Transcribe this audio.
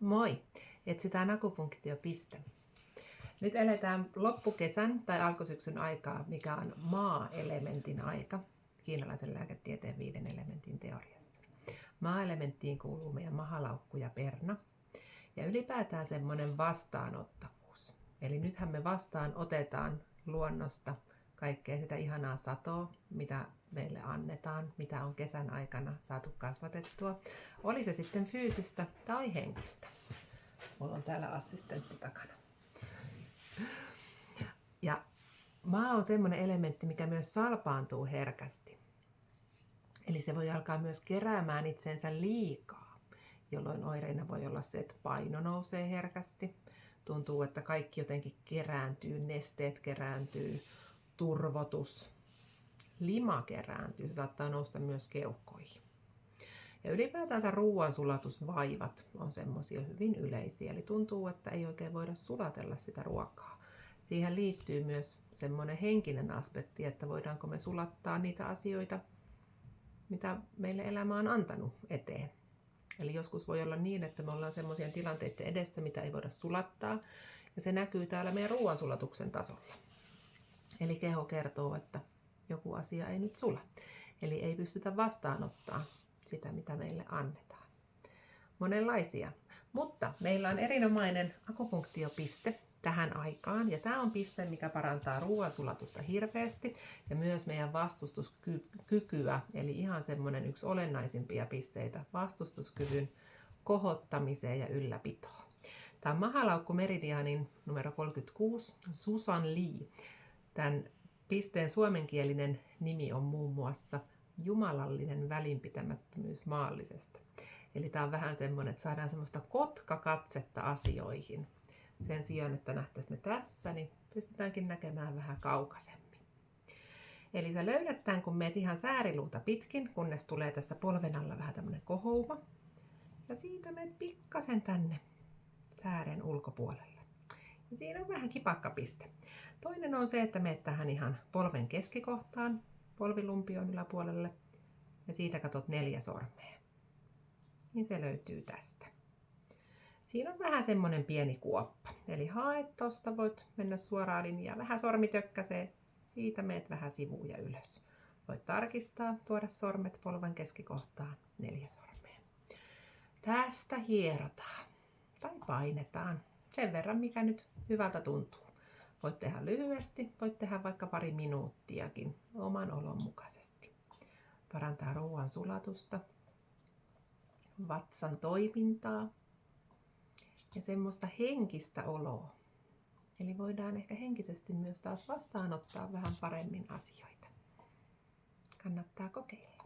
Moi! Etsitään akupunktiopiste. Nyt eletään loppukesän tai alkusyksyn aikaa, mikä on maa-elementin aika kiinalaisen lääketieteen 5 elementin teoriassa. Maa-elementtiin kuuluu meidän mahalaukku ja perna ja ylipäätään semmoinen vastaanottavuus. Eli nythän me vastaan otetaan luonnosta kaikkea sitä ihanaa satoa, mitä meille annetaan, mitä on kesän aikana saatu kasvatettua. Oli se sitten fyysistä tai henkistä. Mulla on täällä assistentti takana. Ja maa on semmoinen elementti, mikä myös salpaantuu herkästi. Eli se voi alkaa myös keräämään itseensä liikaa, jolloin oireina voi olla se, että paino nousee herkästi. Tuntuu, että kaikki jotenkin kerääntyy, nesteet kerääntyy, turvotus, lima kerääntyy, se saattaa nousta myös keuhkoihin. Ja ylipäätänsä ruoansulatusvaivat on semmoisia hyvin yleisiä, eli tuntuu, että ei oikein voida sulatella sitä ruokaa. Siihen liittyy myös semmoinen henkinen aspekti, että voidaanko me sulattaa niitä asioita, mitä meille elämä on antanut eteen. Eli joskus voi olla niin, että me ollaan semmoisia tilanteiden edessä, mitä ei voida sulattaa, ja se näkyy täällä meidän ruoansulatuksen tasolla. Eli keho kertoo, että joku asia ei nyt sula. Eli ei pystytä vastaanottaa sitä, mitä meille annetaan. Monenlaisia. Mutta meillä on erinomainen akupunktiopiste tähän aikaan. Ja tämä on piste, mikä parantaa ruoansulatusta hirveästi ja myös meidän vastustuskykyä. Eli ihan semmoinen yksi olennaisimpia pisteitä vastustuskyvyn kohottamiseen ja ylläpitoon. Tämä on mahalaukku meridianin numero 36, Susan Lee. Tämän pisteen suomenkielinen nimi on muun muassa jumalallinen välinpitämättömyys maallisesta. Eli tämä on vähän semmoinen, että saadaan semmoista kotkakatsetta asioihin. Sen sijaan, että nähtäisiin ne tässä, niin pystytäänkin näkemään vähän kaukaisemmin. Eli sä löydät tämän, kun meet ihan sääriluuta pitkin, kunnes tulee tässä polven alla vähän tämmöinen kohouma. Ja siitä meet pikkasen tänne säären ulkopuolelle. Ja siinä on vähän kipakkapiste. Toinen on se, että meet tähän ihan polven keskikohtaan, polvilumpion yläpuolelle, ja siitä katot 4 sormea. Niin se löytyy tästä. Siinä on vähän semmonen pieni kuoppa. Eli haet tosta, voit mennä suoraan linjaan, vähän sormi tökkäsee, siitä meet vähän sivuun ja ylös. Voit tarkistaa, tuoda sormet polven keskikohtaan, 4 sormea. Tästä hierotaan tai painetaan sen verran, mikä nyt hyvältä tuntuu. Voit tehdä lyhyesti, voit tehdä vaikka pari minuuttiakin oman olon mukaisesti. Parantaa ruoan sulatusta, vatsan toimintaa ja semmoista henkistä oloa. Eli voidaan ehkä henkisesti myös taas vastaanottaa vähän paremmin asioita. Kannattaa kokeilla.